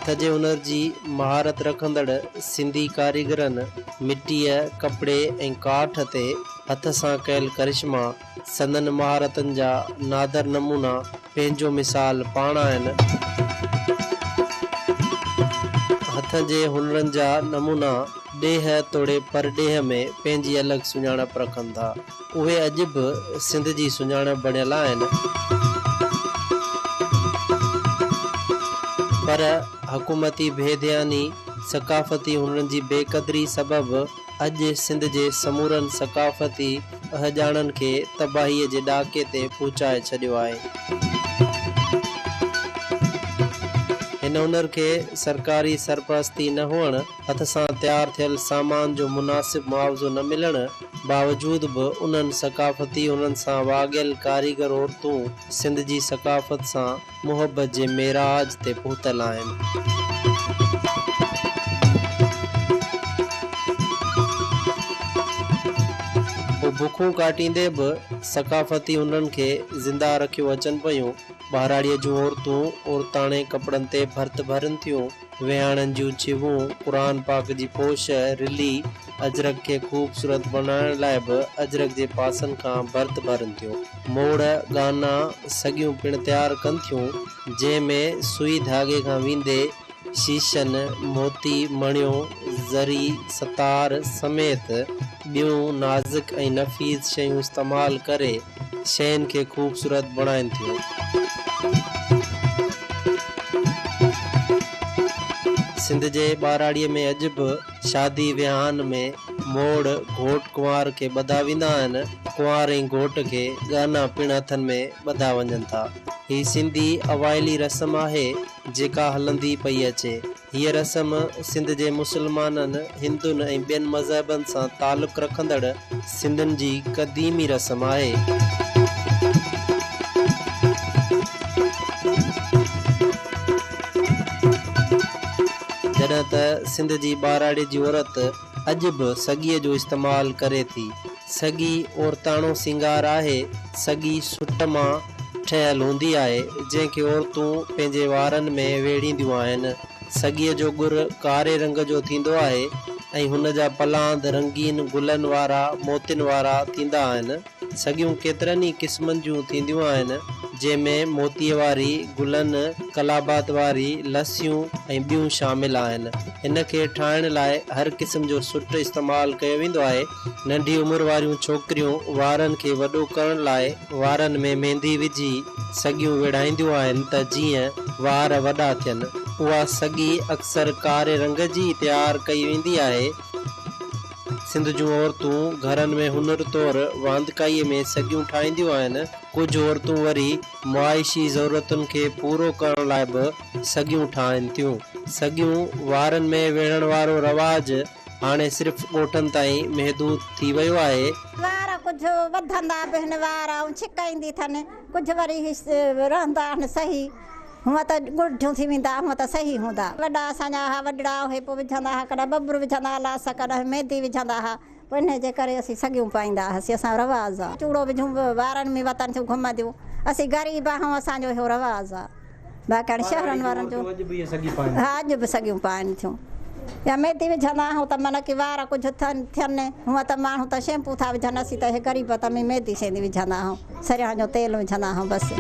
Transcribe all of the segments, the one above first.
हथ जे हुनर जी महारत रखंदड़ सिंधी कारीगरनि मिट्टीअ कपिड़े ऐं काठ ते हथ सां कयल करिश्मा संदन महारतनि जा नादर नमूना पंहिंजो मिसाल पाण आहिनि। हथ जे हुनरनि जा नमूना ॾेह तोड़े परॾेह में पंहिंजी अलॻि सुञाणप रखनि था। उहे अॼु बि सिंध जी सुञाणप बणियल आहिनि, पर हुकूमती बेध्यानी सकाफ़ती हुनरनि जी बेक़दरी सबबि अॼु सिंध जे समूरनि सकाफ़ती अहजाणनि खे तबाहीअ जे ॾाके ते पहुचाए छॾियो आहे। हिन हुनर खे सरकारी सरपरस्ती न हुअण, हथ सां तैयार थियल सामान जो मुनासिब मुआवज़ो न मिलण बावजूद बि उन्हनि सकाफ़ती हुनरनि सां वाॻियल कारीगर औरतूं सिंध जी सकाफ़त सां मुहबत जे मेराज ते पहुतल आहिनि। बुखूं काटींदे बि सकाफ़ती हुनरनि खे ज़िंदा रखियो अचनि पियूं। ॿाराड़ीअ जूं औरतूं औरताणे कपिड़नि ते भर्त भरनि थियूं। विहाणनि जूं चिवूं क़ुरान पाक जी पोश रिली अजरक खे ख़ूबसूरत बणाइण लाइ बि अजरक जे पासनि खां भर्त भरनि थियूं। मोड़ गाना सॻियूं पिणु तयारु कनि थियूं, जंहिंमें सुई धागे खां वेंदे शीशनि, मोती मणियो, ज़री, सतार समेत ॿियूं नाज़ुक ऐं नफ़ीस शयूं इस्तेमालु करे शयुनि खे ख़ूबसूरत बणाइनि थियूं। सिंध जे ॿाराड़ीअ में अॼु बि शादी विहाउनि में मोड़ घोट कुंवार खे ॿधा वेंदा आहिनि। कुंवार ऐं घोट खे गाना पिणु हथनि में ॿधा वञनि था। ही सिंधी अवाइली रस्म आहे जेका हलंदी पई अचे। हीअ रस्म सिंध जे मुस्लमाननि, हिंदुनि ऐं ॿियनि मज़हबनि सां तालुक़ रखंदड़ सिंधियुनि जी क़दीमी रस्म आहे। जॾहिं त सिंध जी ॿाराड़ीअ जी औरत अॼु बि सॻीअ जो इस्तेमालु करे थी। सॻी औरताणो सिंगार आहे। सॻी सुट मां ठहियल हूंदी आहे, जंहिंखे औरतूं पंहिंजे वारनि में वेड़ींदियूं आहिनि। सॻीअ जो ॻुर कारे रंग जो थींदो आहे ऐं हुन जा पलांद रंगीन गुलनि वारा मोतियुनि वारा थींदा आहिनि। सॻियूं केतिरनि ई क़िस्मनि जूं थींदियूं आहिनि, जंहिंमें मोतीअ वारी, गुलनि, कलाबात वारी, लसियूं ऐं ॿियूं शामिल आहिनि। हिन खे ठाहिण लाइ हर क़िस्म जो सुट इस्तेमालु कयो वेंदो आहे। नंढी उमिरि वारियूं छोकिरियूं वारनि खे वॾो करण लाइ वारनि में मेहंदी विझी सॻियूं विढ़ाईंदियूं आहिनि त जीअं वार वॾा थियनि। उहा सॻी अक्सर कारे रंग जी तयारु कई वेंदी आहे। सिंध जूं औरतूं घरनि में हुनर तौरु वांदकाईअ में सॻियूं ठाहींदियूं आहिनि। कुझु औरतूं वरी मुआइशी ज़रूरतुनि खे पूरो करण लाइ बि सॻियूं ठाहिनि थियूं। सॻियूं वारनि में वेढ़ण वारो रवाज हाणे सिर्फ़ु ॻोठनि ताईं महदूद थी वियो आहे। वार कुझु वधंदा बि आहिनि, वार ऐं छिकाईंदी अथनि, कुझु वरी रहंदा आहिनि सही। हूअं त ॻुढियूं थी वेंदा, हूअं त सही हूंदा। वॾा असांजा वॾड़ा उहे पोइ विझंदा हुआ, कॾहिं बबरू विझंदा हुआ, लास कॾहिं मेहंदी विझंदा हुआ। पोइ इन जे करे असीं सॻियूं पाईंदा हुआसीं। असांजो रवाज़ु आहे। चूड़ो विझूं वारनि में वतन थियूं घुमंदियूं। असीं ग़रीब आहियूं, असांजो इहो रवाज़ु आहे। बाक़ी हाणे शहरनि वारनि जो हा अॼु बि सॻियूं पाइनि थियूं। या मेहंदी विझंदा आहियूं त माना की वार कुझु थियनि। हूअं त माण्हू त शैम्पू था विझनि, असीं त इहे ग़रीब त मेहंदी शेंदी विझंदा आहियूं, सरियां जो तेल विझंदा आहियूं बसि।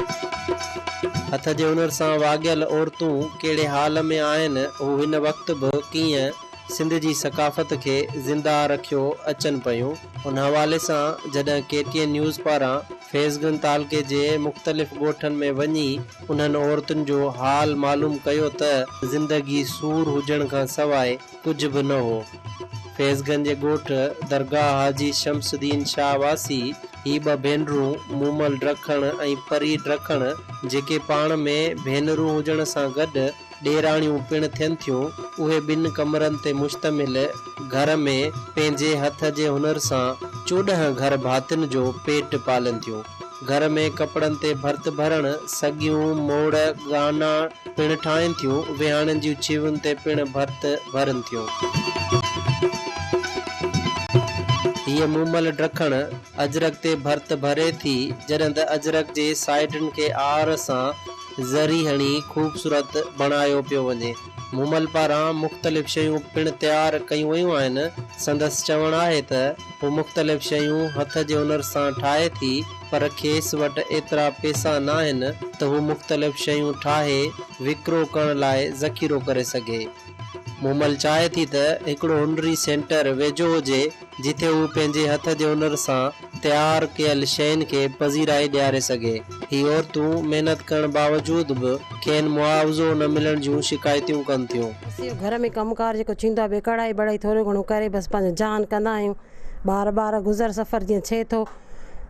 हथ जे हुनर सां वाॻियल औरतूं कहिड़े हाल में आहिनि, हू हिन वक़्तु बि कीअं सिंध जी सकाफ़त खे ज़िंदा रखियो अचनि पियूं। उन हवाले सां जॾहिं KTN न्यूज़ पारां फैज़गंज तालुके जे मुख़्तलिफ़ ॻोठनि में वञी उन्हनि औरतुनि जो हाल मालूम कयो त ज़िंदगी सूर हुजण खां सवाइ कुझु बि न हो। फैज़गंज जे ॻोठ दरगाह हाजी शमसुद्दीन शाह वासी ही ॿ भेनरूं मूमल ड्रखण ऐं परी ड्रखण, जेके पाण में भेनरूं हुजण सां गॾु ॾेराणियूं पिणु थियनि थियूं, उहे ॿिनि कमरनि ते मुश्तमिल घर में पंहिंजे हथ जे हुनर सां 14 घर भातियुनि जो पेट पालनि थियूं। घर में कपिड़नि ते भर्त भरण, सॻियूं, मोड़, गाना पिणु ठाहिनि थियूं। विहाणनि जूं चिवुनि ते पिणु भर्त भरनि थियूं। हीअ मूमल ड्रखण अजरक ते भर्त भरे थी, जॾहिं त अजरक जे साइडनि खे आर सां ज़री हणी ख़ूबसूरत बणायो पियो वञे। मूमल पारां मुख़्तलिफ़ शयूं पिणु तयारु कयूं वयूं आहिनि। संदसि चवणु आहे त हू मुख़्तलिफ़ शयूं हथ जे हुनर सां ठाहे थी, पर खेसि वटि एतिरा पैसा न आहिनि त हू मुख़्तलिफ़ शयूं ठाहे विकिरो करण लाइ ज़ख़ीरो करे सघे। मूमल चाहे थी त हिकिड़ो हुनरी सेंटर वेझो हुजे जिथे हू पंहिंजे हथ जे हुनर सां तयारु कयल शयुनि खे पज़ीराई ॾियारे सघे। ही औरतूं महिनत करण बावजूद बि खेनि मुआवज़ो न मिलण जूं शिकायतूं कनि थियूं। घर में कमकार जेको थींदो आहे कढ़ाई बढ़ाई थोरो घणो करे बसि पंहिंजो जान कंदा आहियूं। ॿार गुज़र सफ़र जीअं थिए थो,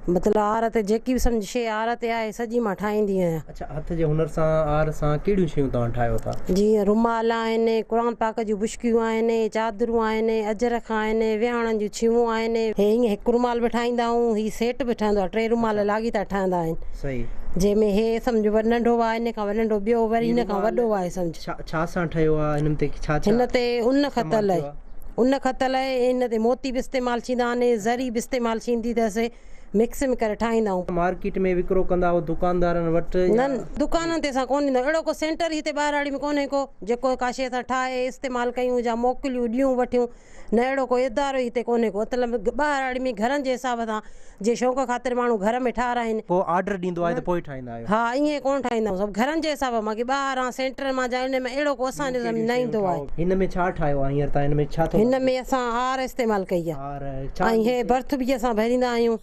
मतिलबु आर ते जेकी बि सम्झ शइ आर ते आहे सॼी मां ठाहींदी आहियां। अच्छा, हथ जे हुनर सां आर सां कहिड़ियूं शयूं तव्हां ठाहियो था? जीअं रुमाल आहिनि, क़ुर पाक जूं बुश्कियूं आहिनि, चादरूं आहिनि, अजरख आहिनि, विहाणनि जूं छियूं आहिनि। हे हीअं हिकु रुमाल बि ठाहींदा आहियूं, हीअ सेट बि ठहंदो आहे, 3 रुमाल लाॻी था ठहंदा आहिनि। सही। जंहिंमें हे सम्झो नंढो आहे, हिन खां नंढो ॿियो वरी हिन खां वॾो आहे। सम्झ छा सां ठहियो आहे? हिन ते छा हिन ते ऊन खतल आहे, ऊन खतल आहे। हिन ते मोती बि इस्तेमालु थींदा आहिनि, ज़री बि इस्तेमालु थींदी अथसि। मिक्स में करे ठाहींदा आहियूं। मार्केट में विकिरो कंदा आहियो दुकानदारनि वटि? न, दुकाननि ते असां कोन ॾींदा। अहिड़ो को सेंटर हिते ॿाहिराड़ी में कोन्हे को जेको का शइ असां ठाहे इस्तेमालु कयूं या मोकिलियूं ॾियूं वठियूं। न अहिड़ो को इदारो हिते कोन्हे को। मतिलबु ॿाहिराड़ी में घरनि जे हिसाब सां जे शौक़ु ख़ातिर माण्हू घर में ठाराइनि, पोइ ऑर्डर ॾींदो आहे त पोइ ठाहींदा आहियो? हा, ईअं कोन ठाहींदा आहियूं, सभु घरनि जे हिसाब मां की ॿाहिरां सेंटर मां जा। हिन में अहिड़ो को असांजे न ईंदो आहे। हिन में छा ठाहियो आहे हींअर तव्हां? हिन में छा? हिन में असां हार इस्तेमालु कई आहे ऐं हे बर्थ बि असां भरींदा आहियूं।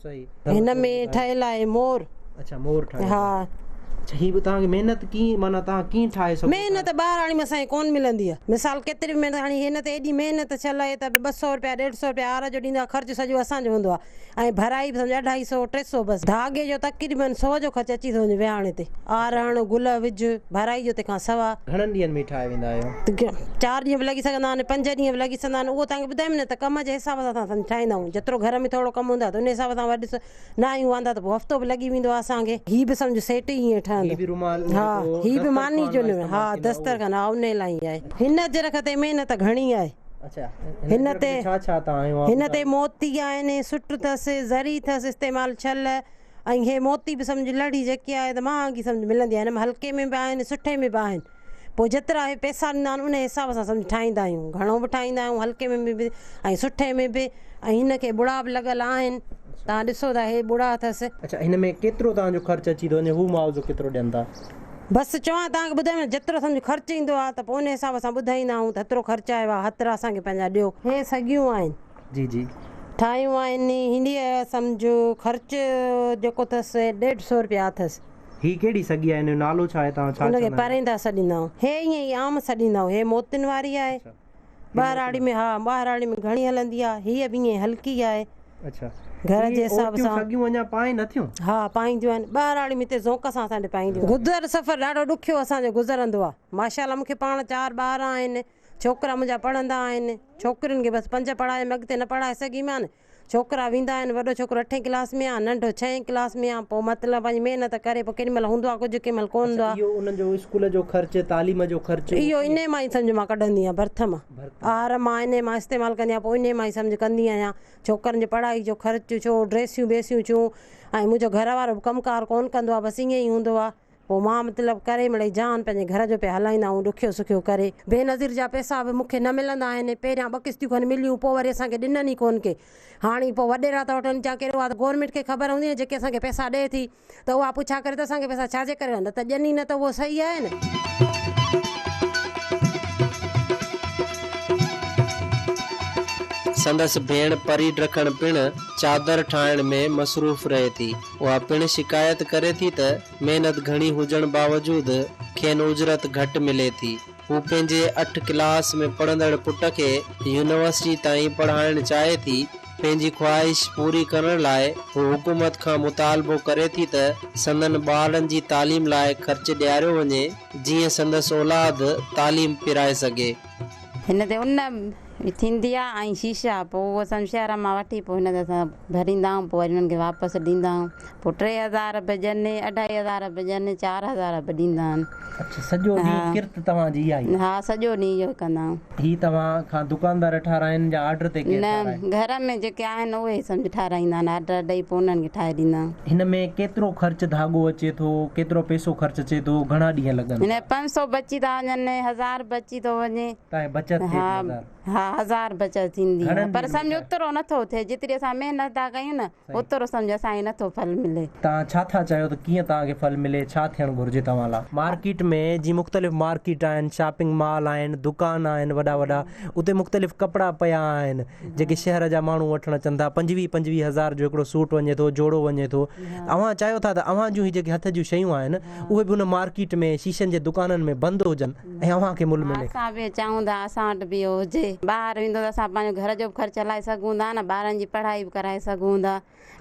हिन में ठहियल आहे मोर। अच्छा, मोर ठाहियो। हा। ही बि तव्हांखे महिनत कीअं, माना तव्हां कीअं ठाहे सघो? महिनत ॿाहिराड़ी में असांखे कोन मिलंदी आहे। मिसाल केतिरी बि महिनत, हाणे हिन ते एॾी महिनत थियल आहे त 200 रुपया 150 रुपया आर जो ॾींदा, ख़र्चु सॼो असांजो हूंदो आहे। ऐं भराई बि सम्झो 250 300 बसि। धागे जो तक़रीबन 100 जो ख़र्चु अची थो वञे विहाणे ते। आर हण, गुल विझ, भराई जो तंहिंखां सवा। घणनि ॾींहंनि में ठाहे वेंदा आहियो? 4 ॾींहं बि लॻी सघंदा आहिनि, 5 ॾींहं बि लॻी सघंदा आहिनि। उहो तव्हांखे ॿुधायमि न त कम जे हिसाब सां असां ठाहींदा आहियूं। जेतिरो घर में थोरो कमु हूंदो आहे त उन हिसाब सां वॾी न आहियूं वांदा त पोइ हफ़्तो बि लॻी वेंदो आहे असांखे। हीअ बि सम्झो सेट ई ईअं ठहंदो। हा, ही बि मानी जो न। हा, दस्तरखान उन लाइ आहे। हिन अजरख ते महिनत घणी आहे। अच्छा, हिन ते छा तव्हां? हिन ते मोती आहिनि, सुट अथसि, ज़री अथसि इस्तेमालु छल। ऐं हे मोती बि सम्झ लड़ी जेकी आहे त महांगी सम्झ मिलंदी आहे। हिन में हल्के में बि आहिनि, सुठे में बि आहिनि। पोइ जेतिरा हे पैसा ॾींदा आहिनि उन हिसाब सां सम्झ ठाहींदा आहियूं। घणो बि ठाहींदा आहियूं, हल्के में बि ऐं सुठे में बि। ऐं हिन खे बुड़ा बि लॻल आहिनि, तव्हां ॾिसो था, हे बुड़ा अथसि। अच्छा, हिन में केतिरो तव्हांजो ख़र्चु अची थो वञे? हू मुआवज़ो केतिरो ॾियनि था? बसि चवां तव्हांखे ॿुधायो न, जेतिरो सम्झ ख़र्चु ईंदो आहे त पोइ उन हिसाब सां ॿुधाईंदा आहियूं त हेतिरो ख़र्चु आयो आहे, हेतिरा असांखे पंहिंजा ॾियो। हे सॻियूं आहिनि। जी जी। ठाहियूं आहिनि। हिन सम्झो ख़र्चु जेको अथसि 150 रुपया अथसि। ही कहिड़ी सॻी आहे? नालो छा आहे? तव्हां छा हुनखे परेंदा सॾींदा आहियूं। हे ईअं ई आम सॾींदा आहियूं। हे मोतियुनि वारी आहे ॿाहिराड़ी में। हा, ॿाहिराड़ी में घणी हलंदी आहे। हीअ बि ईअं हल्की आहे। अच्छा, घर जे हिसाब सां। सॻियूं अञा पाए नथियूं? हा, पाईंदियूं आहिनि ॿाहिराड़ी में। हिते ज़ौक़ सां असां पाईंदियूं। गुज़र सफ़र ॾाढो ॾुखियो असांजो गुज़रंदो आहे। माशाअल्लाह मूंखे पाण 4 ॿार आहिनि। छोकिरा मुंहिंजा पढ़ंदा आहिनि। छोकिरियुनि खे बसि 5 पढ़ाए, अॻिते न पढ़ाए सघीमान। छोकिरा वेंदा आहिनि। वॾो छोकिरो 8 क्लास में आहे, नंढो 6 क्लास में आहे। पोइ मतिलबु पंहिंजी महिनत करे पोइ केॾी महिल हूंदो आहे कुझु, केॾी महिल कोन हूंदो आहे। इहो उन्हनि जो स्कूल जो ख़र्चु, तालीम जो ख़र्चु, इहो इन मां ई सम्झ मां कढंदी आहियां, भर्थ मां। आर मां इन मां इस्तेमालु कंदी आहियां। पोइ इन मां ई सम्झ कंदी आहियां। छोकिरनि जी पढ़ाई जो ख़र्चु छो, ड्रेसियूं बेसियूं छो। ऐं मुंहिंजो घर वारो बि कमकार कोन कंदो आहे, बसि ईअं ई हूंदो आहे। पोइ मां मतिलबु करे मिड़ई जान पंहिंजे घर जो पिया हलाईंदा आहियूं, ॾुखियो सुखियो करे। बेनज़ीर जा पैसा बि मूंखे न मिलंदा आहिनि। पहिरियां 2 किश्तियूं खनि मिलियूं, पोइ वरी असांखे ॾिननि ई कोन के। हाणे पोइ वॾेरा था वठनि, जा कहिड़ो आहे त गवर्नमेंट खे ख़बर हूंदी आहे जेके असांखे पैसा ॾिए थी त उहा पुछा करे त असांखे पैसा छाजे करे, न त ॾियनि ई न, त उहो सही आहे न। संदसि भेण परी रखण पिणु चादर ठाहिण में मसरूफ़ रहे थी। उहा पिणु शिकायत करे थी त महिनत घणी हुजण बावजूद खेनि उजरत घटि मिले थी। हू पंहिंजे 8 क्लास में पढ़ंदड़ पुट खे यूनिवर्सिटी ताईं पढ़ाइण चाहे थी। पंहिंजी ख्वाहिश पूरी करण लाइ हू हुकूमत खां मुतालबो करे थी त संदन ॿारनि जी तालीम लाइ ख़र्चु ॾियारियो वञे, जीअं संदसि औलाद तालीम पिराए सघे। हिन ते उन थींदी आहे ऐं शीशा पोइ उहो असां शहर मां वठी पोइ हिन ते असां भरींदा आहियूं पोइ वरी हुननि खे वापसि ॾींदा आहियूं पोइ 3000 बि ॾियनि 2500 बि ॾियनि 4000 बि ॾींदा आहिनि। अच्छा सॼो ॾींहुं किरत तव्हांजी इहा ई? हा सॼो ॾींहुं इहो कंदा आहियूं। ही तव्हां खां दुकानदार ठाराइनि या ऑर्डर ते केरु ठाराए? न घर में जेके आहिनि उहे ई सम्झ ठाराईंदा आहिनि ऑर्डर ॾेई पोइ उन्हनि खे ठाहे ॾींदा आहियूं। हिन में केतिरो ख़र्च धागो अचे थो, केतिरो पैसो ख़र्च अचे थो, घणा ॾींहं लॻनि? हिन 500 बची था वञनि 1000 बची थो वञे। तव्हांजी बचत हा हा 1000 बचत थींदी आहे पर सम्झ ओतिरो नथो थिए जेतिरी असां महिनत था कयूं न ओतिरो सम्झ असांखे नथो फल मिले। तव्हां छा था चाहियो त कीअं तव्हांखे फल मिले, छा थियणु घुरिजे तव्हां लाइ? मार्केट में जी मुख़्तलिफ़ मार्केट आहिनि, शॉपिंग मॉल आहिनि, दुकान आहिनि वॾा वॾा, उते मुख़्तलिफ़ कपिड़ा पिया आहिनि जेके शहर जा माण्हू वठणु अचनि था। 25,000 जो हिकिड़ो सूट वञे थो, जोड़ो वञे थो। अव्हां चाहियो था त अव्हां जूं जेके हथ जूं शयूं आहिनि उहे बि हुन मार्केट में शीशनि जे दुकाननि में बंदि हुजनि ऐं अव्हांखे मुल मिले। असां बि चाहियूं था असां वटि बि हुजे, ॿाहिरि वेंदो त असां पंहिंजो घर जो बि ख़र्चु हलाए सघूं था न, ॿारनि जी पढ़ाई बि कराए सघूं था।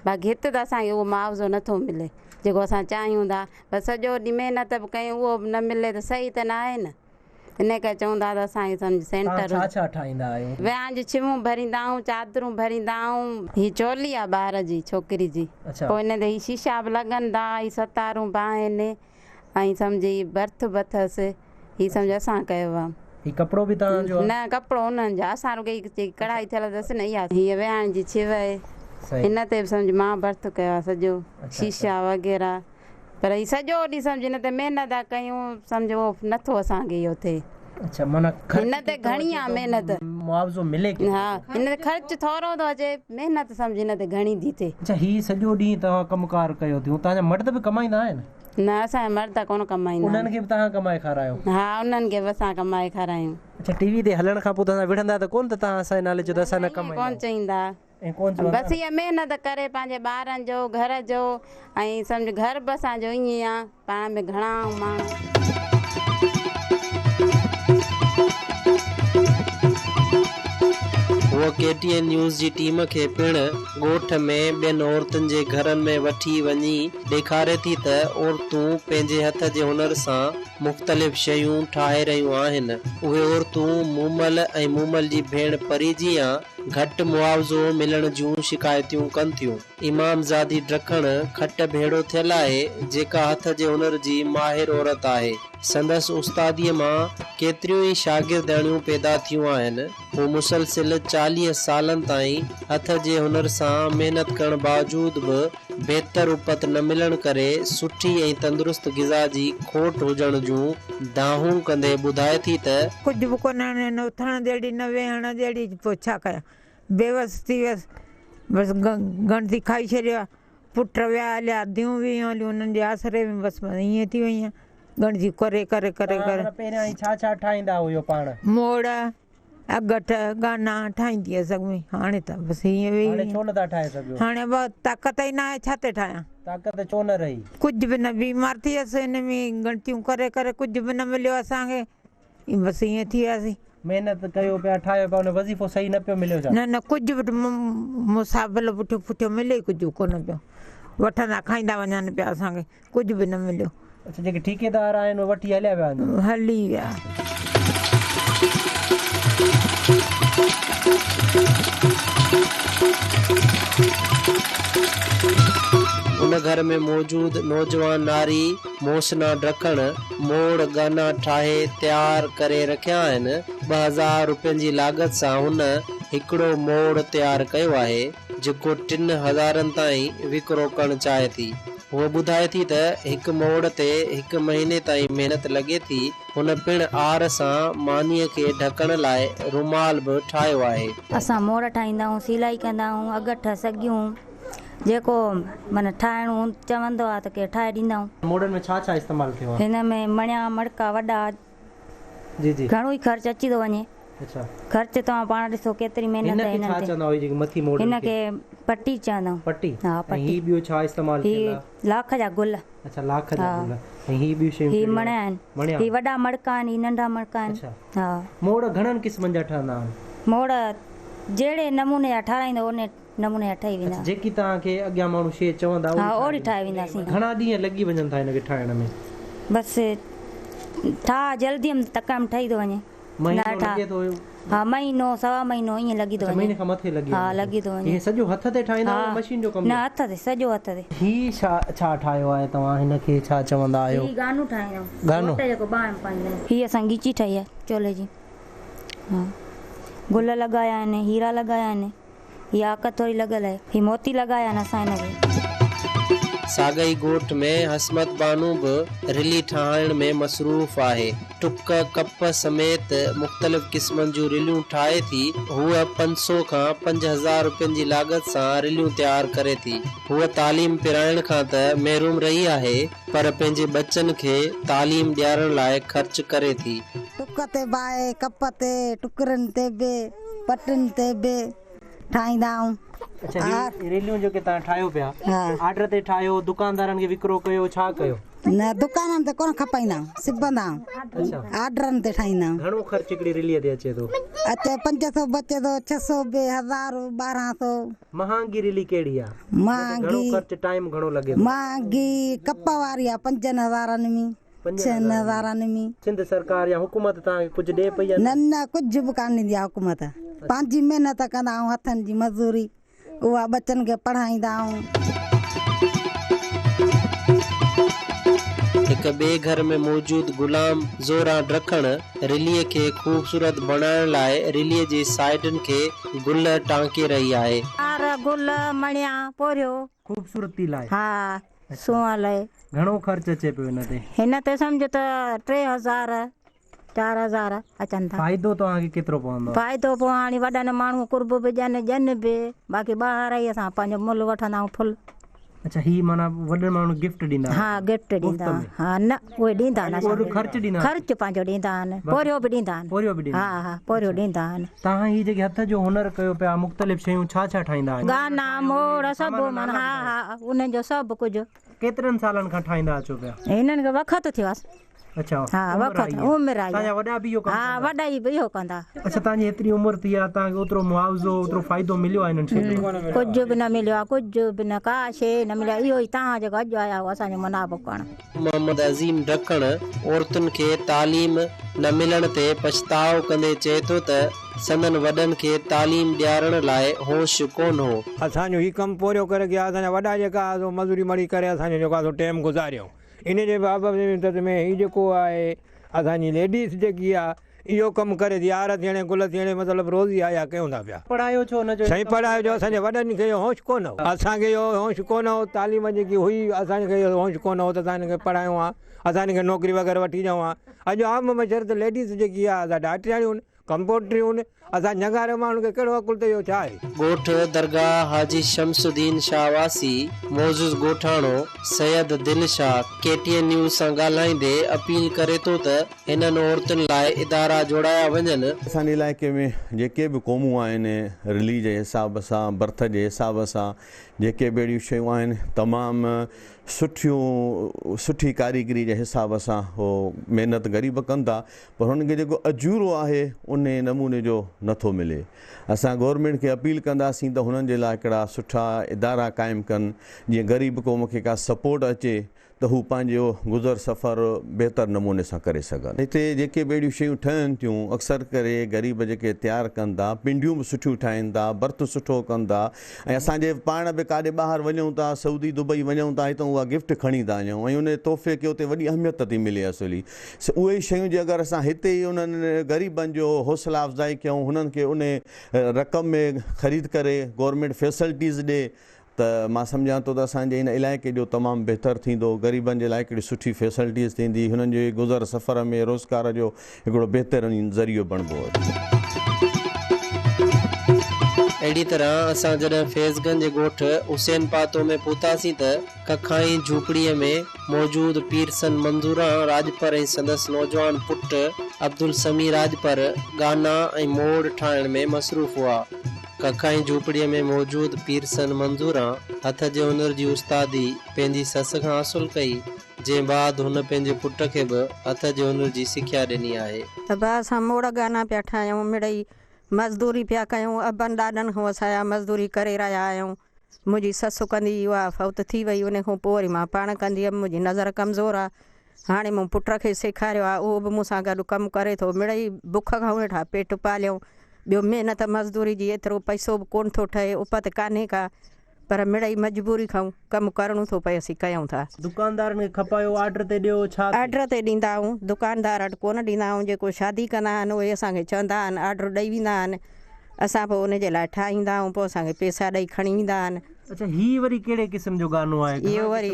बाक़ी हिते त असांखे उहो मुआवज़ो नथो मिले जेको असां चाहियूं था। बसि सॼो ॾींहुं महिनत बि कयूं उहो बि न मिले त सही त न आहे न। इन करे चवंदा त असांखे सम्झ सेंटर छा छा ठाहींदा आहियो? विहांउ जी छिमूं भरींदा आहियूं, चादरूं भरींदा आहियूं। हीअ चोली आहे ॿार जी छोकिरी जी, पोइ हिन ते हीअ शीशा बि लॻनि था, हीअ सतारूं बि आहिनि ऐं सम्झ हीअ बर्थ बि अथसि। हीअ सम्झ असां कयो आहे। ही कपिड़ो बि तव्हांजो? न कपिड़ो उन्हनि जा, असां रुॻो जेकी कढ़ाई थियल अथसि न इहा। हीअ विहांउ जी छिव आहे, हिन ते बि सम्झ मां बर्थ कयो आहे सॼो, शीशा वग़ैरह। पर हीअ सॼो ॾींहुं सम्झ हिन ते महिनत था कयूं सम्झ उहो नथो असांखे इहो थिए। अच्छा माना हिन ते घणी आहे महिनत, मुआवज़ो मिले? हा हिन ते ख़र्चु थोरो थो अचे, महिनत सम्झ हिन ते घणी थी थिए। अच्छा ही सॼो ॾींहुं तव्हां कमकार कयो थियूं, तव्हांजा मर्द बि कमाईंदा आहिनि? न असांजा मर्द कोन कमाईंदा। उन्हनि खे बि तव्हां कमाए खारायो? हा उन्हनि खे बि असां कमाए खारायूं। अच्छा टीवी ते हलण खां पोइ तव्हां विढ़ंदा त कोन त तव्हां असांजे नाले जो त असां न कमाईंदा? कोन चईंदा, बसि इहा महिनत करे पंहिंजे ॿारनि जो घर जो ऐं सम्झ घर बि असांजो ईअं आहे। पाण में घणा माण्हू उहो KTN न्यूज़ जी टीम खे पिणु ॻोठ में ॿियनि औरतुनि जे घरनि में वठी वञी ॾेखारे थी त औरतूं पंहिंजे हथ जे हुनर सां मुख़्तलिफ़ शयूं ठाहे रहियूं आहिनि। उहे औरतूं मूमल ऐं मूमल जी भेण परी जी या घटि मुआवज़ो मिलण जूं शिकायतियूं कनि थियूं। इमामज़ादी ड्रखण खट भेड़ो थियल आहे जेका हथ जे हुनर जी माहिर औरत आहे। संदसि उस्तादीअ मां केतिरियूं ई शागिर्दाणियूं पैदा थियूं आहिनि। हू मुसलसिल 40 सालनि ताईं हथ जे हुनर सां महिनत करण बावजूद बि बहितर उपत न मिलण करे सुठी ऐं तंदुरुस्त ग़िज़ा जी खोट हुजण जूं दाहूं कंदे ॿुधाए थी त कुझु बि कोन न उथण जहिड़ी न वेहण जहिड़ी, पोइ छा कयां, बेवस थी वियसि। बसि गणती खाई छॾियो, पुट विया हलिया, धीअूं वियूं हलियूं, उन्हनि जे आसरे में बसि ईअं थी वई आहियां। गणजी करे करे करे करे पहिरियां छा छा ठाहींदा हुयो पाण? मोड़ अगठ गाना ठाहींदी हुअसि अॻु में, हाणे त बसि हीअं वेही। छो नथा ठाहे सघो? हाणे ताक़त ई न आहे, छा ते ठाहियां? ताक़त छो न रही? कुझु बि न, बीमार थी वियसि हिन में गणतियूं करे करे, कुझु बि न मिलियो असांखे, बसि ईअं थी वियासीं। महिनत कयो पिया, ठाहियो पिया, उन वज़ीफ़ो सही न पियो मिलियो छा? न न कुझु बि मुसाबिल पुठियो पुठियो मिले, कुझु कोन पियो। वठंदा खाईंदा वञनि पिया, असांखे कुझु बि न मिलियो। अच्छा जेके ठेकेदार आहिनि उहे वठी हलिया विया? हली विया। उन घर में मौजूद नौजवान नारी मोसना ड्रखण मोड़ गाना ठाहे तैयार करे रखिया आहिनि। 2000 रुपयनि जी लागत सां हुन हिकिड़ो मोड़ तैयार कयो आहे जेको 3000 ताईं विकिरो करणु चाहे थी। उहो ॿुधाए थी त हिकु मोड़ ते 1 महीने ताईं महिनत लॻे थी। हुन पिणु आर सां मानीअ खे ढकण लाइ रुमाल बि ठाहियो आहे। असां मोड़ ठाहींदा आहियूं, सिलाई कंदा आहियूं, अगठ सॻियूं जेको माना ठाहिणो चवंदो आहे त के ठाहे ॾींदा आहियूं। मोड़नि में छा छा इस्तेमालु थियो आहे? हिन में मणिया मड़का वॾा जी जी घणो ई ख़र्चु अची थो वञे। अच्छा ख़र्चु तव्हां पाण ॾिसो केतिरी महिनत आहे हिन ते। हिन खे पटी चवंदा आहियूं। पटी? हा पटी। ही ॿियो छा इस्तेमालु थियो आहे? लाख जा गुल। अच्छा लाख जा गुल। ऐं ही ॿियूं शयूं? ही मणिया आहिनि, ही वॾा मड़का आहिनि, ही नंढा मड़का आहिनि। हा मोड़ घणनि क़िस्मनि जा ठहंदा आहिनि? मोड़ जहिड़े नमूने जा ठाराईंदो उन नमूने जा ठही वेंदा। जेकी तव्हांखे अॻियां माण्हू शइ चवंदा हा ओड़ी ठाहे वेंदासीं। घणा ॾींहं लॻी वञनि था हिनखे ठाहिण में? बसि ठा जल्दी तकड़ि में ठही थो वञे। हा महीनो सवा महीनो ईअं लॻी थो महीने वञे। खां मथे लॻी हा लॻी थो वञे। हे सॼो हथ ते ठाहींदा हा मशीन जो कमु न हथ ते सॼो हथ ते। ही छा ठाहियो आहे तव्हां हिनखे छा चवंदा आहियो? ही गानो ठाहियूं गानो? जेको ॿाहिरि पाईंदा आहिनि। ही असां गीची ठाही आहे चोले जी। हा गुल लॻाया आहिनि, हीरा लॻाया आहिनि, हीअ आकत थोरी लॻल आहे, ही मोती लॻाया आहिनि असां हिनखे। सागाई ॻोठ में हसमत बानू बि रिली ठाहिण में मसरूफ़ आहे। टुक कप समेत मुख़्तलिफ़ क़िस्मनि जूं रिलियूं ठाहे थी। हूअ 500 खां 5000 रुपयनि जी लागत सां रिलियूं तयारु करे थी। हूअ तालीम पिराइण खां त महरूम रही आहे, पर पंहिंजे बच्चनि खे तालीम ॾियारण लाइ ख़र्च करे थी। टुक ते बाए, कप ते, टुकरनि ते बि, पटनि ते बि ठाहींदा आहियूं। अच्छा, ही रिलियूं जेके तव्हां ठाहियो पिया, हा ऑर्डर ते ठाहियो, दुकानदारनि खे विकिरो कयो, छा कयो? न दुकाननि ते कोन खपाईंदा आहियूं, सिबंदा आहियूं। अच्छा, ऑर्डरनि ते ठाहींदा आहियूं। घणो ख़र्च हिकिड़ी रिलीअ ते अचे थो? अचे 500 बचे थो, 600 बि, 1000, 1200। महांगी रिली कहिड़ी आहे? महांगी घणो ख़र्च, टाइम घणो लॻे? महांगी कप वारी आहे 5000 में, 6000 में। सिंध सरकार या हुकूमत तव्हांखे कुझु ॾे पई? न न कुझु बि कान ॾींदी आहे हुकूमत। पंहिंजी महिनत कंदा आहियूं, हथनि जी मज़दूरी, उहा बच्चनि खे पढ़ाईंदा आहियूं। हिक ॿिए घर में मौजूद गुलाम ज़ोरा ड्रखण रिलीअ खे ख़ूबसूरत बणाइण लाइ रिलीअ जी साइडनि खे गुल टांके रही आहे। गुल मणिया पोरियो ख़ूबसूरती लाइ? हा सुआ लाइ। घणो ख़र्च अचे पियो हिन ते? हिन ते सम्झ त 3000 4000 अचनि था। फ़ाइदो तव्हांखे केतिरो पवंदो? फ़ाइदो पोइ हाणे वॾनि माण्हू कुर्ब बि ॾियनि बि, बाक़ी ॿाहिरि ई असां पंहिंजो मुल वठंदा आहियूं फुल। अच्छा, ही माना वॾे माण्हू गिफ्ट ॾींदा? हा गिफ्ट ॾींदा। हा न उहे ॾींदा आहिनि, ख़र्च ॾींदा? ख़र्च पंहिंजो ॾींदा आहिनि, पोरियो बि ॾींदा आहिनि। पोरियो बि ॾींदा? हा हा पोरियो ॾींदा आहिनि। तव्हां ही जेके हथ जो हुनर कयो पिया, मुख़्तलिफ़ शयूं छा छा ठाहींदा आहियो? गाना मोड़ सभु माना। हा हा उन्हनि जो सभु कुझु। केतिरनि सालनि खां ठाहींदा अचो पिया? हिननि खे वक़्तु थियो आहे। अच्छा, हा वक़्तु उमिरि आई। तव्हांजा वॾा बि इहो कमु? हा वॾा ई बि इहो कंदा। अच्छा, तव्हांजी हेतिरी उमिरि थी आहे, तव्हांखे ओतिरो मुआवज़ो, ओतिरो फ़ाइदो मिलियो आहे हिननि शयुनि? कुझु बि न मिलियो आहे, कुझु बि न, का शइ न मिलियो। इहो ई तव्हां जेको अॼु आया हो असांजो मुनाफ़ो करणु। मोहम्मद अज़ीम ढकण औरतुनि खे तालीम न मिलण ते पछताव कंदे चए थो त संदन वॾनि खे तालीम ॾियारण लाइ होश कोन हो। असांजो ही कमु पूरो करे गया, असांजा वॾा जेका मज़ूरी मड़ी करे असांजो जेको आहे टाइम गुज़ारियो। इन जे बाबति में ही जेको आहे असांजी लेडीज़ जेकी आहे इहो कमु करे थी, यार थियणे गुल थियणे, मतिलबु रोज़ी आया कयूं था पिया। पढ़ायो छो न? साईं पढ़ायो जो, असांजे वॾनि खे इहो होश कोन हो, असांखे इहो होश कोन हो। तालीम जेकी हुई असांखे इहो होश कोन हो त असां हिनखे पढ़ायूं आहे, असां हिनखे नौकिरी वग़ैरह वठी ॾियूं आहे। अॼु आम बशर्त लेडीज़ जेकी आहे असां डॉक्टरियूं आहिनि, कंपाउंडरियूं आहिनि, असां ñगारे माण्हुनि खे कहिड़ो अकुल त इहो छा आहे? ॻोठ दरगाह हाजी शमसुद्दीन शाहवासी मोज़ुज़ ॻोठाणो सैयद दिलशाह KTN न्यूज़ सां ॻाल्हाईंदे अपील करे थो त हिननि औरतुनि लाइ इदारा जोड़ाया वञनि। असांजे इलाइक़े में जेके बि क़ौमूं आहिनि, रिली जे हिसाब सां, बर्थ जे हिसाब सां जेके बि अहिड़ियूं शयूं आहिनि, तमामु सुठी कारीगरी जे हिसाब सां हो महिनत ग़रीब कनि था, पर हुननि खे जेको अजूरो आहे उन नमूने जो नथो मिले। असां गवर्नमेंट खे अपील कंदासीं त हुननि जे लाइ हिकिड़ा सुठा इदारा क़ाइमु कनि, जीअं ग़रीब क़ौम खे का सपोर्ट अचे त हू पंहिंजो गुज़र सफ़र बहितर नमूने सां करे सघनि। हिते जेके बि अहिड़ियूं शयूं ठहनि थियूं, अक्सर करे ग़रीब जेके तयारु कनि था, पिंडियूं बि सुठियूं ठाहिनि था, बर्थ सुठो कनि था, ऐं असांजे पाण बि काॾे ॿाहिरि वञूं था, सऊदी दुबई वञूं था, हितां उहा गिफ्ट खणी था वञूं, ऐं उन तोहफ़े खे उते वॾी अहमियत थी मिले। असुली उहे ई शयूं जे अगरि असां हिते ई उन्हनि ग़रीबनि जो हौसला अफ़ज़ाई कयूं, हुननि खे उन रक़म में ख़रीद करे गवर्नमेंट फैसिलिटीज़ ॾे, त मां सम्झां थो त असांजे हिन इलाइक़े जो तमामु बहितरु थींदो। ग़रीबनि जे लाइ हिकिड़ी सुठी फैसिलिटीज़ थींदी, हुननि जे गुज़र सफ़र में रोज़गार जो हिकिड़ो बहितरीनु ज़रियो बणिबो। अहिड़ी तरह असां जॾहिं फैज़गंज ॻोठ हुसैन पातो में पहुतासीं त कखाई झूपड़ीअ में मौजूदु पीरसन मंज़ूरा राजपर ऐं संदसि नौजवान पुटु अब्दुल समी राजपर गाना ऐं मोड़ ठाहिण में मसरूफ़ हुआ। कखाई झूपड़ीअ में मौजूदु पीरसन मंज़ूरा हथ जे हुनर जी उस्तादी पंहिंजी ससु खां हासिलु कई, जंहिं बाद हुन पंहिंजे पुट खे बि हथ जे हुनर जी सिख्या ॾिनी आहे। त बि असां मोड़ गाना पिया ठाहियूं, मिड़ई मज़दूरी पिया कयूं, अबनि ॾाॾनि खां असांजा मज़दूरी करे रहिया आहियूं। मुंहिंजी ससु कंदी, उहा फ़ौत थी वई, उन खां पोइ वरी मां पाण कंदी हुअमि। मुंहिंजी नज़र कमज़ोर आहे, हाणे मूं पुट खे सेखारियो आहे, उहो बि मूंसां गॾु कमु करे थो। मिड़ई बुख खां वेठा पेट पालियऊं, ॿियो महिनत मज़दूरी जी एतिरो पैसो बि कोन थो ठहे उपत कान्हे का पर मिड़ई मजबूरी खां कमु करिणो थो पए असीं कयूं था। दुकानदारनि खे खपायो ऑर्डर ते ॾियो छा? ऑर्डर ते ॾींदा आहियूं, दुकानदार वटि कोन ॾींदा आहियूं। जेको शादी कंदा आहिनि उहे असांखे चवंदा आहिनि, ऑर्डर ॾेई वेंदा आहिनि, असां पोइ उनजे लाइ ठाहींदा आहियूं, पोइ असांखे पैसा ॾेई खणी वेंदा आहिनि। अच्छा, हीअ वरी कहिड़े क़िस्म जो गानो आहे? इहो वरी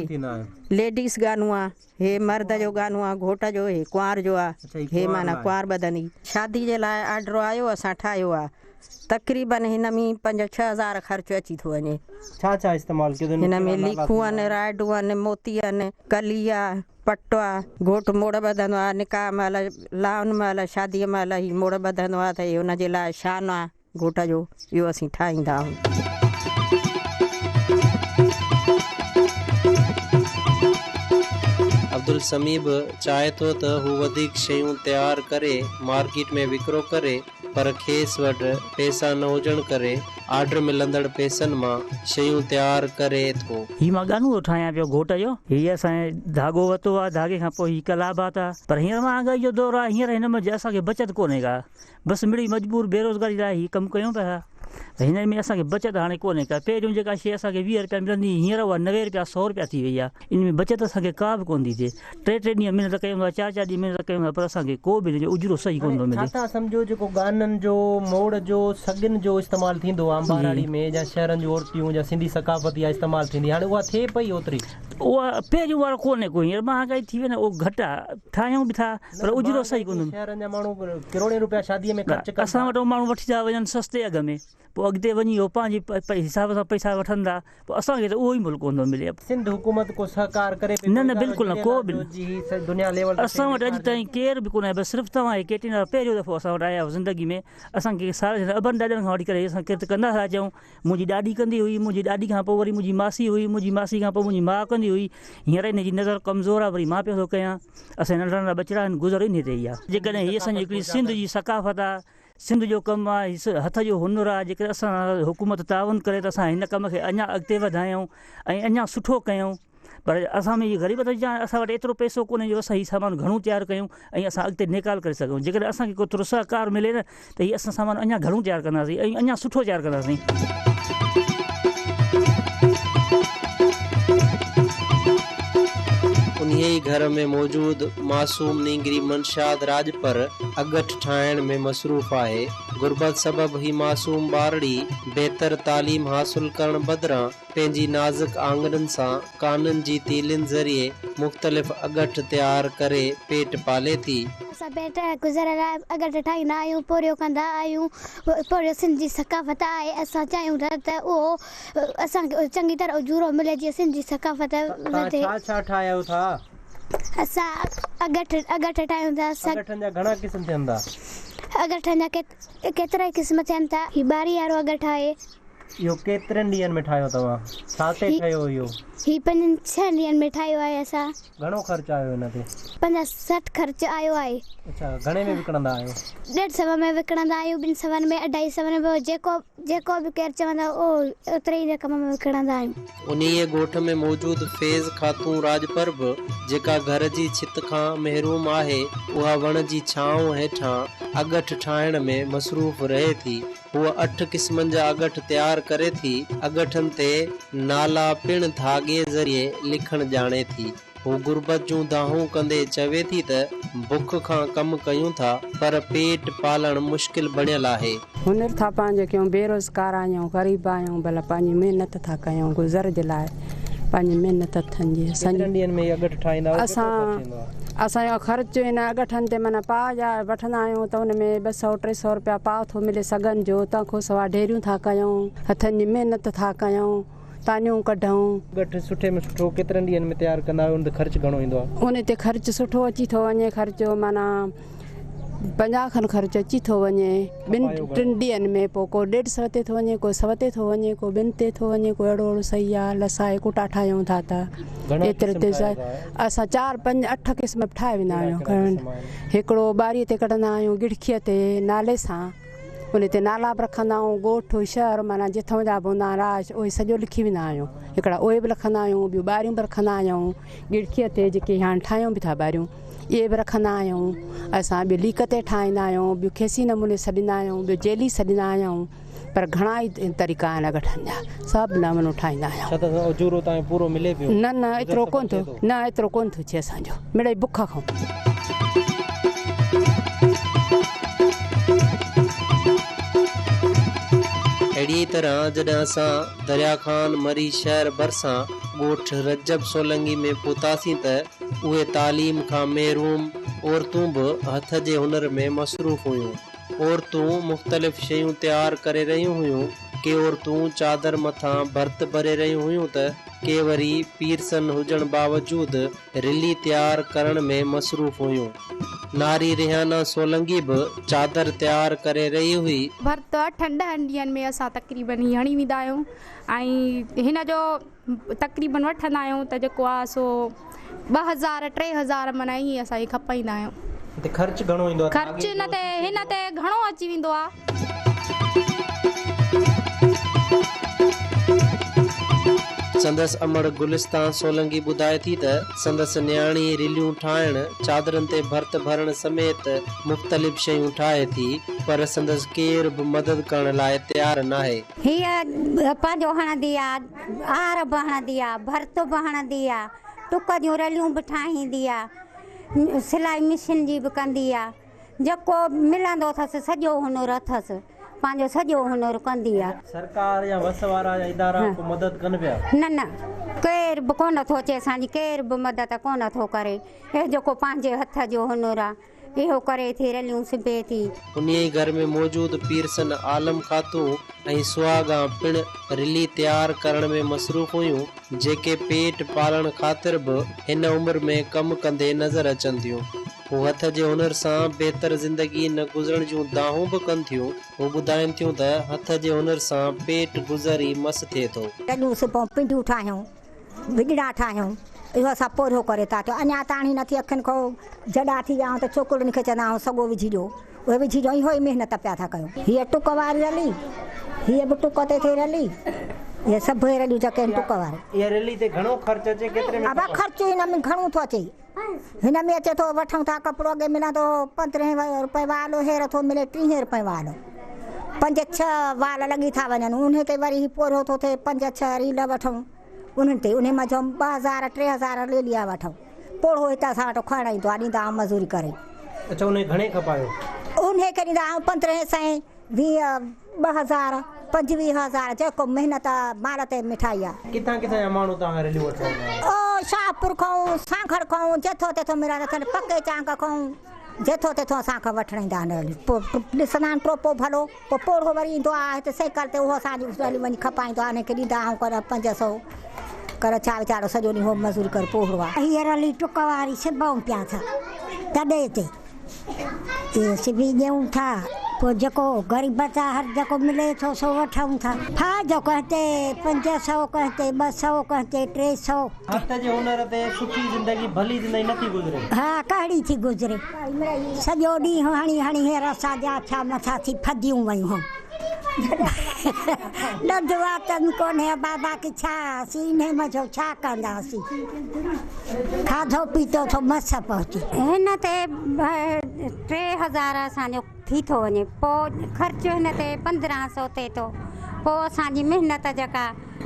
लेडीस गानो आहे, हे मर्द जो गानो आहे, घोट जो, हे कुंवार जो आहे, हे माना कुंवार ॿधंदी। शादी जे लाइ ऑर्डर आयो, असां ठाहियो आहे। तक़रीबन हिन में 5-6 हज़ार ख़र्चु अची थो वञे। छा छा इस्तेमालु कयो? हिन में लीखूं आहिनि, राइडूं आहिनि, मोती आहिनि, कली आहे, पटो आहे, घोटु मोड़ ॿधंदो आहे, निकाह महिल, लाउन महिल, शादीअ महिल ही मोड़ ॿधंदो आहे, त इहो हुनजे लाइ शान आहे घोट जो, इहो असीं ठाहींदा आहियूं। अब्दुल समी बि चाहे थो त हू वधीक शयूं तयारु करे मार्केट में विकिरो करे, पर खेसि वटि पैसा न हुजण करे ऑर्डर मिलंदड़ पैसनि मां शयूं तयारु करे थो। ही मां गानो थो ठाहियां पियो घोट जो। हीअ असांजे धागो वरितो आहे, धागे खां पोइ ही कलाबात आहे, पर हींअर महांगाई जो दौरु आहे, हींअर हिन में असांखे बचत कोन्हे का। बसि मिड़ी मजबूर बेरोज़गारी लाइ ही कमु कयूं पिया, हिन में असांखे बचत हाणे कोन्हे का। पहिरियों जेका शइ असांखे 20 रुपया मिलंदी, हींअर उहा 90 रुपया 100 रुपया थी वई आहे। इन में बचत असांखे का बि कोन थी थिए। 3-3 ॾींहं महिनत कयूं था, 4-4 ॾींहं महिनत कयूं था, पर असांखे को बि उजरो सही कोन थो मिले। छा सम्झो जेको गाननि जो, मोड़ जो, सगन जो इस्तेमालु थींदो आहे अंबाराड़ी में, या शहरनि जूं औरतियूं या सिंधी सकाफ़त या इस्तेमालु थींदी, हाणे उहा थिए पई ओतिरी? उहा पहिरियों वारो कोन्हे कोई, हींअर महांगाई थी वई न, उहो घटि आहे, ठाहियूं बि था पर उजरो सही कोन। शहरनि जा माण्हू करोड़े रुपया शादीअ में ख़र्च कनि, असां वटि माण्हू वठी था वञनि सस्ते अघ में, पोइ अॻिते वञी उहो पंहिंजे हिसाब सां पैसा वठंदा, पोइ असांखे त उहो ई मुल्क कोन थो मिले। सिंध हुकूमत को सहकार करे? न बिल्कुलु न, को बि दुनिया लेवल असां वटि अॼु ताईं केर बि कोन आहे। बसि सिर्फ़ु तव्हां केतिरी पहिरियों दफ़ो असां वटि आया हुआ ज़िंदगी में। असांखे सारे अबनि ॾाॾनि खां वठी करे असां केरु कंदा था अचूं। मुंहिंजी ॾाॾी कंदी हुई, मुंहिंजी ॾाॾी खां पोइ वरी मुंहिंजी मासी हुई, मुंहिंजी मासी खां पोइ मुंहिंजी माउ कंदी हुई। हींअर इन जी नज़र कमज़ोर आहे, वरी मां पियो थो कयां। असां नंढा नंढा बचड़ा आहिनि, गुज़र इन ते ई आहे। जेकॾहिं हीअ असांजी हिकिड़ी सिंध जी सकाफ़त आहे, सिंध जो कमु आहे, हथ जो हुनुर आहे, जेकर असां हुकूमत तावन करे त असां हिन कम खे अञा अॻिते वधायूं ऐं अञा सुठो कयूं। पर असां में इहा ग़रीबत जी असां वटि एतिरो पैसो कोन्हे जो असां हीउ सामान घणो तयारु कयूं ऐं असां अॻिते निकाल करे सघूं। जेकॾहिं असांखे को थोरो सहकार मिले न, त हीउ असां सामान अञा घणो तयारु कंदासीं ऐं अञा सुठो तयारु कंदासीं। उन्हीअ घर में मौजूद मासूम नींगरी मनशाद राजपर अगठ ठाहिण में मसरूफ़ आहे। गुरबत सबब ही मासूम ॿारड़ी बहितर तालीम हासिल करण बदिरां पंहिंजी नाज़ुक आंगननि सां काननि जी तीलिन ज़रिए मुख़्तलिफ़ अगठ तयारु करे पेट पाले थी। असां पेट गुज़र लाइ अगठ ठाहींदा आहियूं, पोरियो कंदा आहियूं। पोरियो सिंध जी सकाफ़त आहे, असां चाहियूं था त उहो असांखे चङी तरह उजूरो मिले, जीअं सिंध जी सकाफ़त वधे। छा ठाहियो था? असां अगठ ठाहियूं था। अगठनि जा घणा क़िस्म थियनि था? अगठनि जा केतिरा क़िस्म थियनि था। ही 12 वारो अगठ आहे। इहो केतिरनि ॾींहंनि में ठाहियो तव्हां? छा ते ठहियो इहो? ही 5-6 ॾींहंनि में ठाहियो आहे असां। घणो ख़र्चु आयो हिन ते? 50-60 ख़र्चु आयो आहे। अच्छा, घणे में विकिणंदा आहियो? 150 में विकिणंदा आहियूं, 200 में, 250 में, जेको बि केरु चवंदा उहो ओतिरी रक़म में विकिणंदा आहियूं। उन्हीअ ॻोठ में मौजूद फैज़ ख़ातून राजपर बि, जेका घर जी छित खां महरूम आहे, उहा वण जी छांव हेठां अगठ ठाहिण में मसरूफ़ रहे थी। हूअ 8 क़िस्मनि जा अगठ तयारु करे थी। अगठनि ते नाला पिण धागे ज़रिए लिखण ॼाणे थी। हू गुरबत जूं दाहूं कंदे चवे थी त बुख खां कमु कयूं था, पर पेट पालण मुश्किल बणियल आहे। हुनर था पंहिंजे कयूं, बेरोज़गार आहियूं, ग़रीब आहियूं, भला पंहिंजी महिनत था कयूं गुज़र जे लाइ, पंहिंजी महिनत थियनि। असांजो ख़र्चु हिन अगठनि ते माना पाउ जा वठंदा आहियूं, त हुन में 200-300 रुपया पाउ थो मिले सगन जो। तंहिंखां सवाइ ढेरियूं था कयूं, हथनि जी महिनत था कयूं, तानियूं कढूं। अगठ सुठे में सुठो केतिरनि ॾींहंनि में तयारु कंदा आहियो? उन ते ख़र्चु घणो ईंदो आहे? उन ते ख़र्चु सुठो अची थो वञे। ख़र्चो माना 50 खनि ख़र्चु अची थो वञे 2-3 ॾींहंनि में। पोइ को 150 ते थो वञे, को 100 ते थो वञे, को 2 ते थो वञे, को अहिड़ो सही आहे। लसाए कुटा ठाहियूं था त एतिरे ते असां 4-5-8 क़िस्म ठाहे वेंदा आहियूं। हिकिड़ो ॿारीअ ते कढंदा आहियूं, गिड़खीअ ते नाले सां, उन ते नाला बि रखंदा आहियूं, ॻोठु शहर माना जिथां जा बि हूंदा राज, उहे सॼो लिखी वेंदा आहियूं। हिकिड़ा उहे बि रखंदा आहियूं, ॿियूं ॿारियूं बि रखंदा आहियूं गिड़खीअ ते, जेके हाणे ठाहियूं बि था ॿारियूं। इहे बि रखंदा आहियूं। असां ॿियो लीक ते ठाहींदा आहियूं, ॿियो खेसी नमूने सॾींदा आहियूं, ॿियो जेली सॾींदा आहियूं। पर घणा ई तरीक़ा आहिनि गठन जा, सभु नमूनो ठाहींदा आहियूं। अजूरो तव्हांजो पूरो मिले पियो? न एतिरो कोन थो, न एतिरो कोन थो थिए असांजो, मिड़ई बुख खां। अहिड़ी तरह जॾहिं असां दरिया खान मरी शहर भरिसां ॻोठ रजब सोलंगी में पहुतासीं त उहे तालीम खां महरूम औरतूं बि हथ जे हुनर में मसरूफ़ हुयूं। औरतूं मुख़्तलिफ़ शयूं तयारु करे रहियूं हुयूं। के औरतूं चादर मथां भर्त भरे रहियूं हुयूं त के वरी पीरसन हुजण बावजूदि रिली तयारु करण में मसरूफ़ हुयूं। नारी रिहाना सोलंगी बि चादर तयारु करे रही हुई। भर्त 8-10 ॾींहंनि में असां तक़रीबन ही हणी वेंदा आहियूं ऐं हिन जो तक़रीबन वठंदा आहियूं त जेको आहे सो 2000-3000 माना ईअं असां ही खपाईंदा आहियूं। ख़र्च घणो ईंदो आहे? ख़र्च हिन ते घणो अची वेंदो आहे। संदसि अमड़ गुलिस्तान सोलंगी ॿुधाए थी त संदसि न्याणी रिलियूं ठाहिण, चादरनि ते भर्त भरण समेत मुख़्तलिफ़ शयूं ठाहे थी, पर संदसि केर बि मदद करण लाइ तयारु नाहे। हीअ पंहिंजो हणंदी आहे, आर बि हणंदी आहे, भर्त बि हणंदी आहे, टुक जूं रलियूं बि ठाहींदी आहे, सिलाई मशीन जी बि कंदी आहे। जेको मिलंदो अथसि सॼो हुनर अथसि, पंहिंजो सॼो हुनर कंदी आहे। सरकार या वस वारा या इदारा को मदद कनि पिया? न केर बि कोन थो अचे, असांजी केर बि मदद कोन थो करे। हे जेको पंहिंजे हथ जो हुनर आहे इहो करे थी, रलियूं सिबे थी। उन घर में मौजूदु पीरसन आलम खातूं ऐं सुहागा पिण रिली तयारु करण में मसरूफ़ हुयूं, जेके पेट पालण ख़ातिर बि हिन उमिरि में कमु कंदे नज़र अचनि थियूं। हू हथ जे हुनर सां बहितर ज़िंदगी न गुज़रण जूं दाहूं बि कनि थियूं। हू ॿुधाइनि थियूं त हथ जे हुनर सां पेट गुज़र ई मस थिए थो। रलियूं सिबूं, पिंडियूं ठाहियूं, विगड़ा ठाहियूं, इहो असां पोरियो करे था। अञा ताणी नथी, अखियुनि खां जॾा थी विया त छोकिरियुनि खे चवंदा आहियूं सॻो विझी ॾियो, उहे विझी ॾियो, इहो ई महिनत पिया था कयूं। हीअ टुक वारी रली, हीअ बि टुक ते थिए रली, इहे सभु रलियूं जेके आहिनि टुक वारी। इहा रली ते घणो ख़र्च अचे? केतिरे में? अब ख़र्च हिन में घणो थो अचे। हिन में अचे थो, वठूं था कपिड़ो अॻे मिलंदो 15 रुपए वालो, हींअर थो मिले 30 रुपए वालो। 5-6 वाल लॻी था वञनि, उन ते वरी पोरियो थो थिए 5-6 रील वठूं, उन्हनि ते उन मां 2000-3000 ले लिया वठूं। पोड़ो हितां असां वटि खणण ईंदो आहे, ॾींदा आहियूं मज़ूरी करे। अच्छा, उन घणे खपायो? उन खे ॾींदा आहियूं 1500, 20, 2000, 25,000, जेको महिनत माल ते मिठाई आहे। किथां किथां जा माण्हू तव्हां रिलियूं वठंदा? शाहपुर खां, सांखड़ खां, जेथो तेथो मिलंदा अथनि, पके चांग खां, जेथो तेथो असांखे वठण ईंदा आहिनि। पोइ ॾिसंदा आहिनि टोपो भलो, पोइ पोड़ो वरी ईंदो आहे हिते साइकिल ते, उहो असांजी रली वञी खपाईंदो आहे, हिनखे ॾींदा आहियूं कर 500 कर, छा वीचारो सॼो ॾींहुं हो मज़ूरी करे पोड़ो आहे। हीअ रली टुक वारी सिबऊं पिया था तॾहिं ते, इहे सिबी ॾियूं था, पोइ जेको ग़रीब था हर जेको मिले थो सो वठूं था। हा, जो कहते 500, कहते 200, कहते 300। हथ जे हुनर ते सुठी ज़िंदगी, भली ज़िंदगी नथी गुज़रे। हा, कहिड़ी थी गुज़रे, सॼो ॾींहुं हणी हणी हींअर असांजा छा मथां थी फदियूं वयूं। ॾंध वातनि कोन्हे बाबा की छा असीं इन मज़ो छा कंदासीं, खाधो पीतो थो मस पहुचे। हिन ते 3000 असांजो थी थो वञे, पोइ ख़र्चु हिन ते 1500 थिए थो। पोइ असांजी महिनत जेका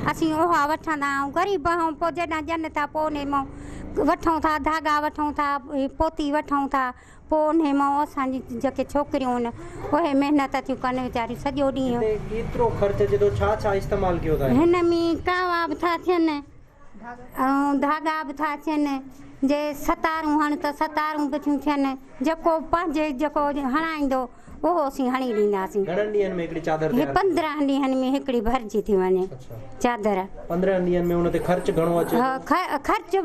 असीं उहा वठंदा आहियूं, ग़रीब आहियूं। पोइ जॾहिं ॼनि था पोइ उन मां वठूं था, धागा वठूं था, पोती वठूं था, पोइ उन मां असांजी जेके छोकिरियूं आहिनि उहे महिनत थियूं कनि वीचारियूं सॼो ॾींहुं। केतिरो ख़र्च अचे थो? छा छा इस्तेमालु कयो था हिन में? कावा बि था थियनि ऐं धागा बि था थियनि, जे सतारूं हण त सतारूं बि थियूं थियनि, जेको पंहिंजे जेको हणाईंदो उहो असीं हणी ॾींदासीं। घणनि ॾींहंनि में हिकिड़ी चादर? 15 ॾींहंनि में हिकिड़ी भरिजी थी वञे चादर। 15 ॾींहंनि में उन ते ख़र्च घणो अचे? ख़र्च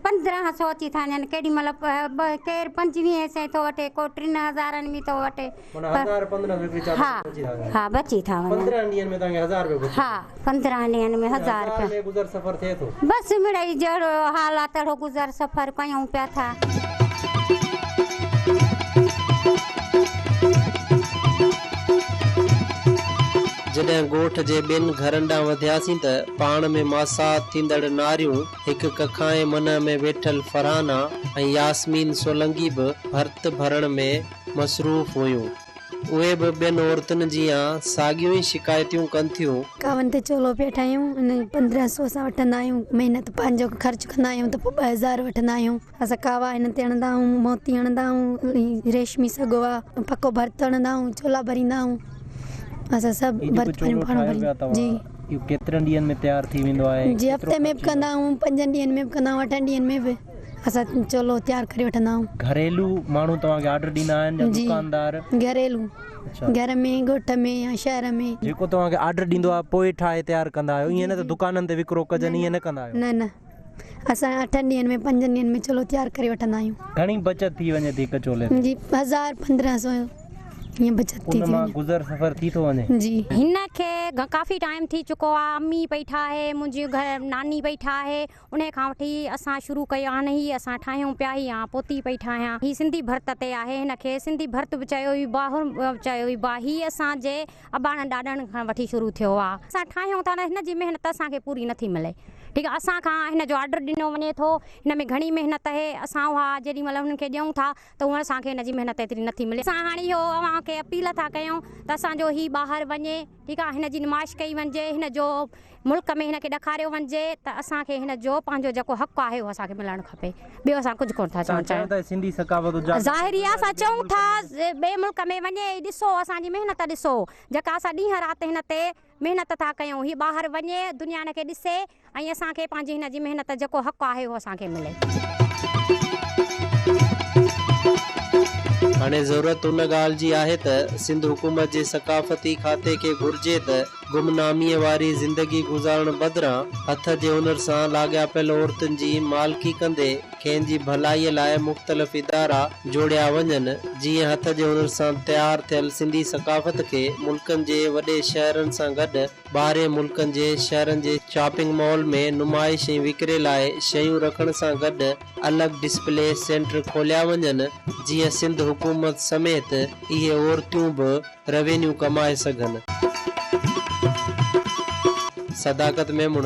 1500 अची था वञनि, केॾी महिल केरु 2500 थो वठे, को 3000 में थो वठे। हा, बची था वञनि। 15 ॾींहंनि में तव्हांखे 1000 रुपया? हा, 15 ॾींहंनि में 1000 रुपया गुज़र सफ़र थिए थो। बसि मिड़ई जहिड़ो हाल आहे तहिड़ो गुज़र सफ़र कयूं पिया था। जॾहिं ॻोठ जे ॿिनि घरनि ॾांहुं वधियासीं त पाण में मासात थींदड़ नारियूं हिकु कखाए मन में वेठल फरहाना ऐं यास्मीन सोलंगी बि भर्त भरण में मसरूफ़ हुयूं। उहे बि ॿियनि औरतुनि जीअं साॻियूं ई शिकायतियूं कनि थियूं। कावन ते चोलो पिया ठाहियूं, 1500 असां वठंदा आहियूं, महिनत पंहिंजो ख़र्च कंदा आहियूं त पोइ 2000 वठंदा आहियूं। असां कावा हिन ते हणंदा आहियूं, मोती हणंदा आहियूं, रेशमी सॻो आहे, पको भर्त हणंदा आहियूं, चोला भरींदा आहियूं। असां सभु भर्त जी इहो केतिरनि ॾींहंनि में तयारु थी वेंदो आहे? जी हफ़्ते में बि कंदा आहियूं, 5 ॾींहंनि में बि कंदा आहियूं, 8 ॾींहंनि में बि असां चोलो तयारु करे वठंदा आहियूं। घरेलू माण्हू तव्हांखे ऑर्डर ॾींदा आहिनि या दुकानदार? घरेलू, घर में, ॻोठ में या शहर में। जेको तव्हांखे ऑर्डर ॾींदो आहे पोइ ठाहे तयारु कंदा आहियो, ईअं न त दुकाननि ते विकिरो कजनि, ईअं न कंदा आहियो? न असां 8 ॾींहंनि में 5 ॾींहंनि में चोलो तयारु करे वठंदा आहियूं। घणी बचत थी वञे थी हिकु चोले में? जी 1000-1500 ईअं बचत थी वञे। गुज़र सफ़र थी थो वञे जी। हिन खे काफ़ी टाइम थी चुको आहे, अम्मी पई ठाहे, मुंहिंजी घर नानी पई ठाहे, उन खां वठी असां शुरू कयो हाणे ही असां ठाहियूं पिया, ही पोती पई ठाहियां। ही सिंधी भर्त ते आहे, हिन खे सिंधी भर्त बि चयो हुई, बाहुर बि चयो हुई बा। ही असांजे अबाणनि ॾाॾनि खां वठी शुरू थियो आहे। असां ठाहियूं था, हिन जी महिनत असांखे पूरी नथी मिले। ठीकु आहे, असांखां हिन जो ऑर्डर ॾिनो वञे थो, हिन में घणी महिनत आहे, असां उहा जेॾी महिल हुननि खे ॾियूं था त उहा असांखे हिन जी महिनत एतिरी नथी मिले। असां हाणे इहो अव्हांखे अपील था कयूं त असांजो ही ॿाहिरि वञे, ठीकु आहे, हिन जी नुमाइश कई वञे, हिन जो मुल्क में हिन खे ॾेखारियो वञे त असांखे हिन जो पंहिंजो जेको हक़ु आहे उहो असांखे मिलणु खपे। ॿियो असां कुझु कोन था चवणु चाहियूं। सिंधी सकावत ज़ाहिरी आहे, असां चऊं था ॿिए मुल्क में वञे, ॾिसो असांजी महिनत ॾिसो, जेका असां ॾींहं राति हिन ते महिनत था कयूं, ही ॿाहिरि वञे, दुनिया हिन खे ॾिसे ऐं असांखे पंहिंजी हिन जी महिनत जेको हक़ु आहे उहो असांखे मिले। हाणे ज़रूरत उन ॻाल्हि जी आहे त सिंध हुकूमत जे सकाफ़ती खाते खे घुर्जे त गुमनामीअ वारी ज़िंदगी गुज़ारण बदिरां हथ जे हुनर सां लाॻापियल औरतुनि जी मालिकी कंदे खेनि जी भलाईअ लाइ मुख़्तलिफ़ इदारा जोड़िया वञनि, जीअं हथ जे हुनर सां तयारु थियल सिंधी सकाफ़त खे मुल्कनि जे वॾे शहरनि सां गॾु ॿाहिरि मुल्कनि जे शहरनि जे शॉपिंग मॉल में नुमाइश ऐं विकिरे लाइ शयूं रखण सां गॾु अलॻि डिस्प्ले सेंटर खोलिया वञनि, जीअं सिंध हुकूमत समेत इहे औरतूं बि रेवेन्यू कमाए सघनि। सदाकत मेमुण।